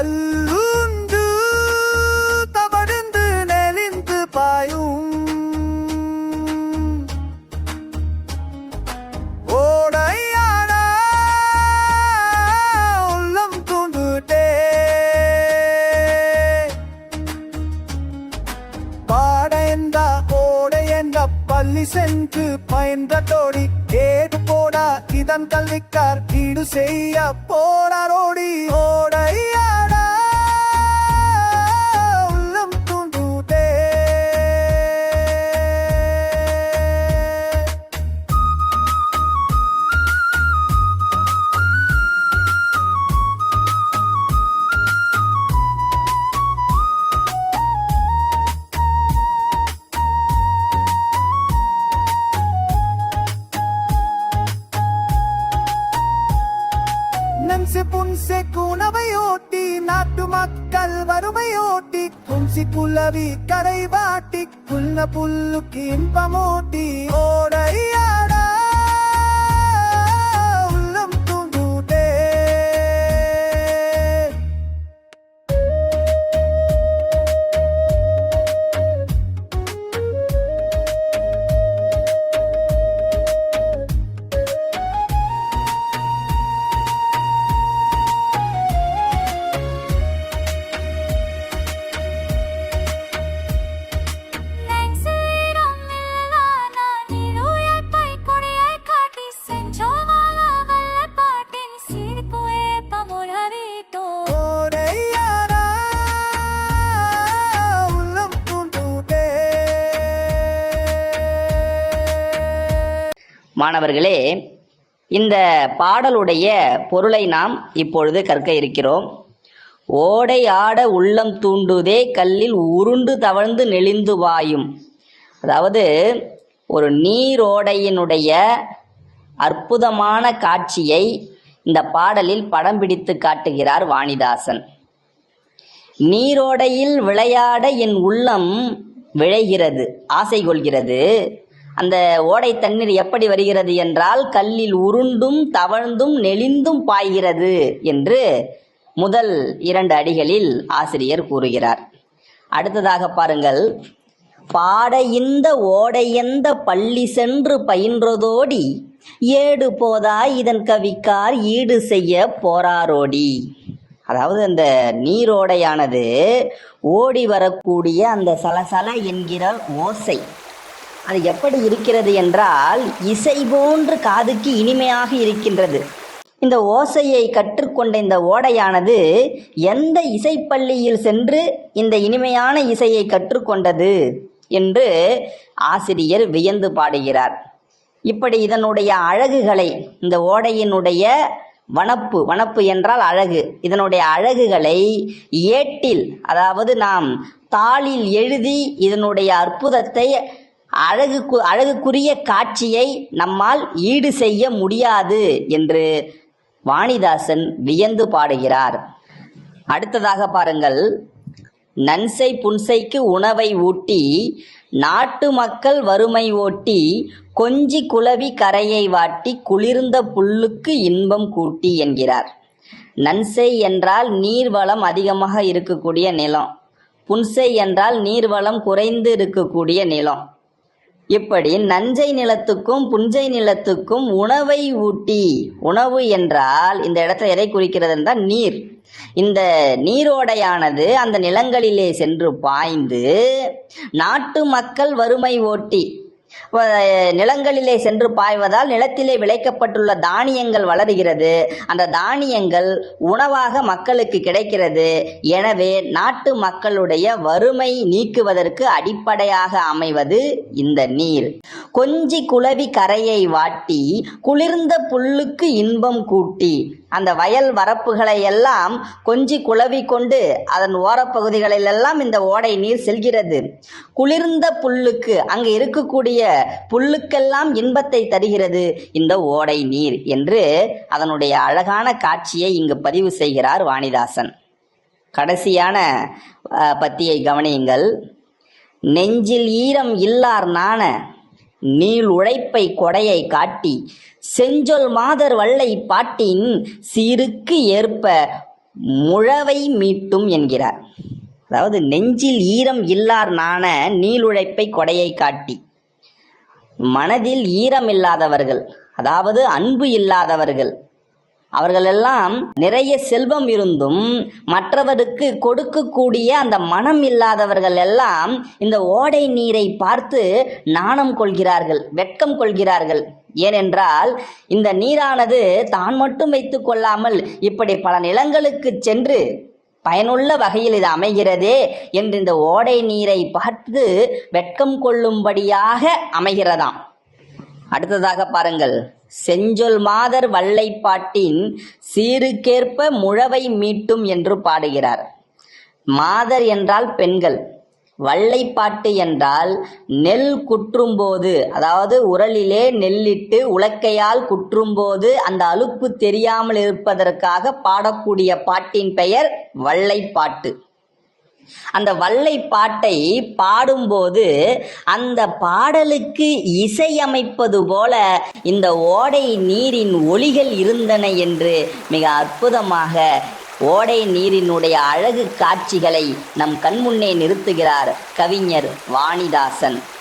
கல்லுண்டு தவழ்ந்து நெளிந்து பாயும் ஓடையான உள்ளம் தூண்டுதே பாடையண்டா ஓடையண்டா பள்ளி சென்று பயின்றதோடி ஏடு போடா இதன் கல்விக்கார் ஈடு செய்ய போராரோடி ஓடையாடா உள்ளம் தூண்டுதே நன்சு புன்சே குணவையோட்டி நாட்டு மக்கள் வறுமையோட்டி புன்சி புலவி கரை வாட்டி புல்ல புல்லுக்கு இன்பமோட்டி ஓடையாடா உள்ளம் தூண்டுதே மாணவர்களே, இந்த பாடலுடைய பொருளை நாம் இப்பொழுது கற்க இருக்கிறோம். ஓடை ஆட உள்ளம் தூண்டுதே கல்லில் உருண்டு தவழ்ந்து நெளிந்து வாயும். அதாவது ஒரு நீரோடையினுடைய அற்புதமான காட்சியை இந்த பாடலில் படம் பிடித்து காட்டுகிறார் வாணிதாசன். நீரோடையில் விளையாட என் உள்ளம் விழைகிறது, ஆசை கொள்கிறது. அந்த ஓடை தண்ணீர் எப்படி வருகிறது என்றால் கல்லில் உருண்டும் தவழ்ந்தும் நெளிந்தும் பாய்கிறது என்று முதல் 2 அடிகளில் ஆசிரியர் கூறுகிறார். அடுத்ததாக பாருங்கள். பாட இந்த ஓடையந்த பள்ளி சென்று பயின்றதோடி ஏடு போதா இதன் கவிக்கார் ஈடு செய்ய போராரோடி. அதாவது அந்த நீரோடையானது ஓடி வரக்கூடிய அந்த சலசல என்கிற ஓசை அது எப்படி இருக்கிறது என்றால் இசை போன்று காதுக்கு இனிமையாக இருக்கின்றது. இந்த ஓசையை கற்றுக்கொண்ட இந்த ஓடையானது எந்த இசைப்பள்ளியில் சென்று இந்த இனிமையான இசையை கற்றுக்கொண்டது என்று ஆசிரியர் வியந்து பாடுகிறார். இப்படி இதனுடைய அழகுகளை, இந்த ஓடையினுடைய வனப்பு என்றால் அழகு, இதனுடைய அழகுகளை ஏட்டில், அதாவது நாம் தாளில் எழுதி இதனுடைய அற்புதத்தை அழகுக்குரிய காட்சியை நம்மால் ஈடு செய்ய முடியாது என்று வாணிதாசன் வியந்து பாடுகிறார். அடுத்ததாக பாருங்கள். நன்சை புன்சைக்கு உணவை ஊட்டி நாட்டு மக்கள் வறுமை ஓட்டி கொஞ்சி குளவி கரையை வாட்டி குளிர்ந்த புல்லுக்கு இன்பம் கூட்டி என்கிறார். நன்சை என்றால் நீர்வளம் அதிகமாக இருக்கக்கூடிய நிலம், புன்சை என்றால் நீர்வளம் குறைந்து இருக்கக்கூடிய நிலம். இப்படி நஞ்சை நிலத்துக்கும் புஞ்சை நிலத்துக்கும் உணவை ஊட்டி, உணவு என்றால் இந்த இடத்துல எதை குறிக்கிறது என்றால் நீர். இந்த நீரோடையானது அந்த நிலங்களிலே சென்று பாய்ந்து நாட்டு மக்கள் வறுமை ஓட்டி, நிலங்களிலே சென்று பாய்வதால் நிலத்திலே விளைக்கப்பட்டுள்ள தானியங்கள் வளருகிறது, அந்த தானியங்கள் உணவாக மக்களுக்கு கிடைக்கிறது. எனவே நாட்டு மக்களுடைய வறுமை நீக்குவதற்கு அடிப்படையாக அமைவது இந்த நீர். கொஞ்சி குளவி கரையை வாட்டி குளிர்ந்த புல்லுக்கு இன்பம் கூட்டி, அந்த வயல் வரப்புகளை எல்லாம் கொஞ்சி குளவி கொண்டு அதன் ஓரப்பகுதிகளிலெல்லாம் இந்த ஓடை நீர் செல்கிறது. குளிர்ந்த புல்லுக்கு, அங்கு இருக்கக்கூடிய புல்லுக்கெல்லாம் இன்பத்தை தருகிறது இந்த ஓடை நீர் என்று அதனுடைய அழகான காட்சியை இங்கு பதிவு செய்கிறார் வாணிதாசன். கடைசியான பத்தியை கவனியுங்கள். நெஞ்சில் ஈரம் இல்லார் நாண நீள் உழைப்பை கொடையை காட்டி செஞ்சொல் மாதர் வல்லை பாட்டின் சீருக்கு ஏற்ப முழவை மீட்டும் என்கிறார். அதாவது நெஞ்சில் ஈரம் இல்லார் நாண நீளுழைப்பை கொடையை காட்டி. மனதில் ஈரம் இல்லாதவர்கள், அதாவது அன்பு இல்லாதவர்கள், அவர்களெல்லாம் நிறைய செல்வம் இருந்தும் மற்றவருக்கு கொடுக்கக்கூடிய அந்த மனம் இல்லாதவர்கள் எல்லாம் இந்த ஓடை நீரை பார்த்து நாணம் கொள்கிறார்கள், வெட்கம் கொள்கிறார்கள். ஏனென்றால் இந்த நீரானது தான் மட்டும் வைத்துக் கொள்ளாமல் இப்படி பல நிலங்களுக்கு சென்று பயனுள்ள வகையில் இது அமைகிறதே என்று இந்த ஓடை நீரை பார்த்து வெட்கம் கொள்ளும்படியாக அமைகிறதாம். அடுத்ததாக பாருங்கள், செஞ்சொல் மாதர் வள்ளைப்பாட்டின் சீருக்கேற்ப முழவை மீட்டும் என்று பாடுகிறார். மாதர் என்றால் பெண்கள், வள்ளைப்பாட்டு என்றால் நெல் குற்றும்போது, அதாவது உரலிலே நெல்லிட்டு உலக்கையால் குற்றும்போது அந்த அலுப்பு தெரியாமல் இருப்பதற்காக பாடக்கூடிய பாட்டின் பெயர் வள்ளைப்பாட்டு. அந்த வள்ளைப்பாட்டை பாடும்போது அந்த பாடலுக்கு இசையமைப்பது போல இந்த ஓடை நீரின் ஒலிகள் இருந்தன என்று மிக அற்புதமாக ஓடை நீரினுடைய அழகு காட்சிகளை நம் கண்முன்னே நிறுத்துகிறார் கவிஞர் வாணிதாசன்.